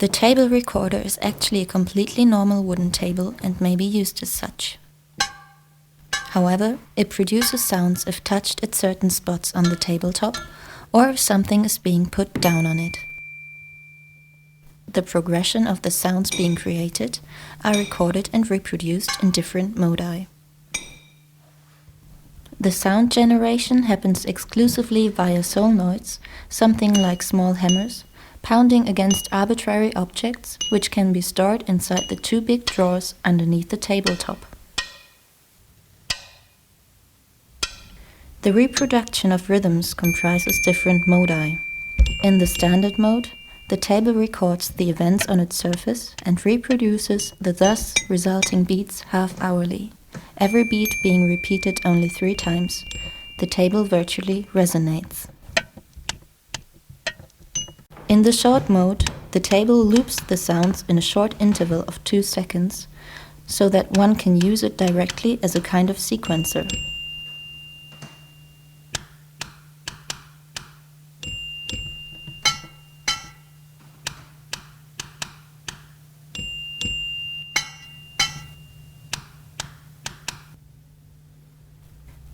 The table recorder is actually a completely normal wooden table and may be used as such. However, it produces sounds if touched at certain spots on the tabletop or if something is being put down on it. The progression of the sounds being created are recorded and reproduced in different modi. The sound generation happens exclusively via solenoids, something like small hammers, pounding against arbitrary objects which can be stored inside the two big drawers underneath the tabletop. The reproduction of rhythms comprises different modi. In the standard mode, the table records the events on its surface and reproduces the thus resulting beats half-hourly, every beat being repeated only 3 times. The table virtually resonates. In the short mode, the table loops the sounds in a short interval of 2 seconds, so that one can use it directly as a kind of sequencer.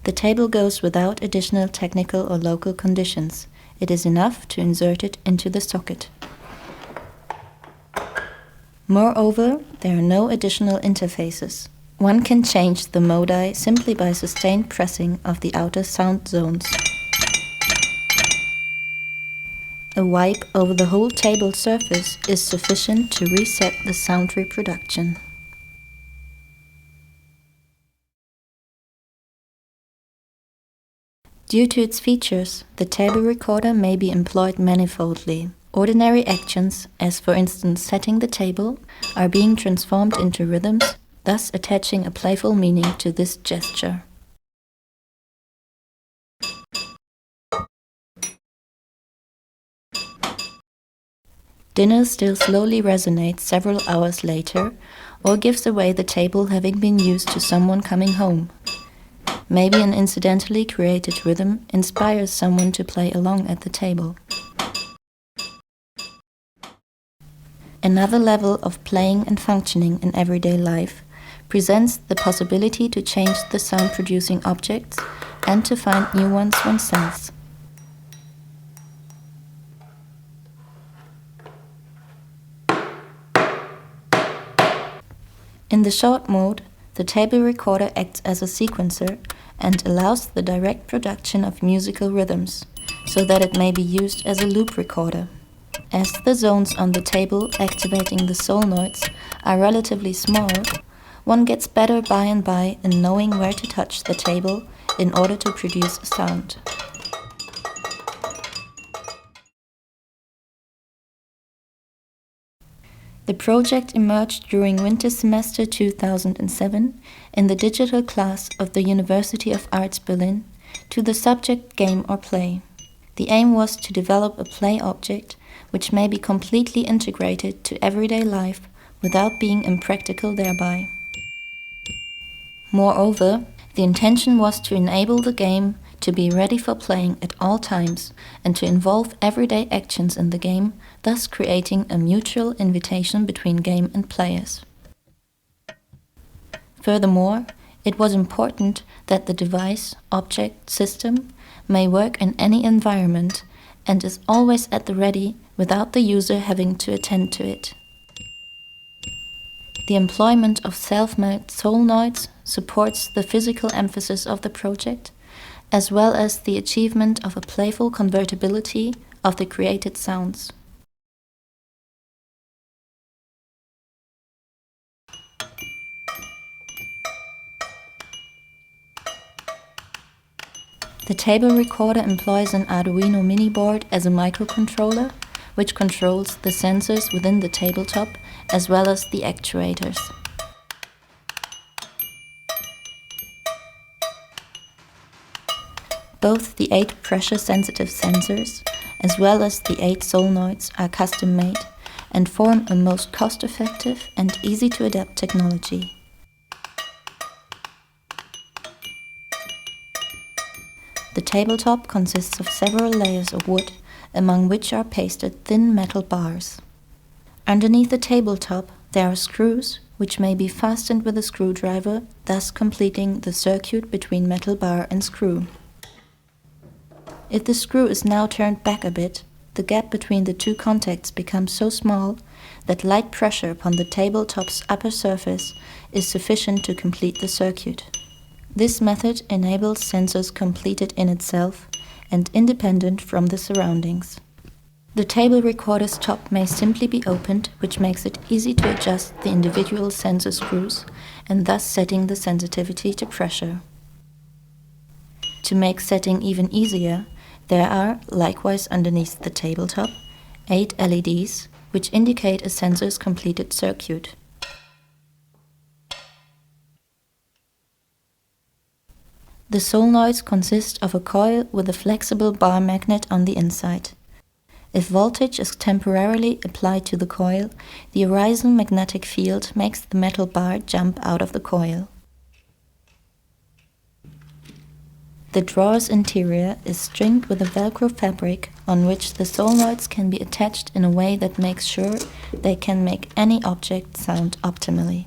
The table goes without additional technical or local conditions. It is enough to insert it into the socket. Moreover, there are no additional interfaces. One can change the modi simply by sustained pressing of the outer sound zones. A wipe over the whole table surface is sufficient to reset the sound reproduction. Due to its features, the table recorder may be employed manifoldly. Ordinary actions, as for instance setting the table, are being transformed into rhythms, thus attaching a playful meaning to this gesture. Dinner still slowly resonates several hours later, or gives away the table having been used to someone coming home. Maybe an incidentally created rhythm inspires someone to play along at the table. Another level of playing and functioning in everyday life presents the possibility to change the sound-producing objects and to find new ones oneself. In the short mode, the table recorder acts as a sequencer and allows the direct production of musical rhythms, so that it may be used as a loop recorder. As the zones on the table activating the solenoids are relatively small, one gets better by and by in knowing where to touch the table in order to produce sound. The project emerged during winter semester 2007 in the digital class of the University of Arts Berlin to the subject Game or Play. The aim was to develop a play object which may be completely integrated to everyday life without being impractical thereby. Moreover, the intention was to enable the game to be ready for playing at all times and to involve everyday actions in the game, thus creating a mutual invitation between game and players. Furthermore, it was important that the device, object, system may work in any environment and is always at the ready without the user having to attend to it. The employment of self-made solenoids supports the physical emphasis of the project, as well as the achievement of a playful convertibility of the created sounds. The table recorder employs an Arduino mini board as a microcontroller, which controls the sensors within the tabletop as well as the actuators. Both the 8 pressure-sensitive sensors as well as the 8 solenoids are custom-made and form a most cost-effective and easy-to-adapt technology. The tabletop consists of several layers of wood, among which are pasted thin metal bars. Underneath the tabletop, there are screws, which may be fastened with a screwdriver, thus completing the circuit between metal bar and screw. If the screw is now turned back a bit, the gap between the two contacts becomes so small that light pressure upon the tabletop's upper surface is sufficient to complete the circuit. This method enables sensors completed in itself and independent from the surroundings. The table recorder's top may simply be opened, which makes it easy to adjust the individual sensor screws and thus setting the sensitivity to pressure. To make setting even easier, there are, likewise underneath the tabletop, 8 LEDs, which indicate a sensor's completed circuit. The solenoids consist of a coil with a flexible bar magnet on the inside. If voltage is temporarily applied to the coil, the arising magnetic field makes the metal bar jump out of the coil. The drawer's interior is stringed with a Velcro fabric on which the solenoids can be attached in a way that makes sure they can make any object sound optimally.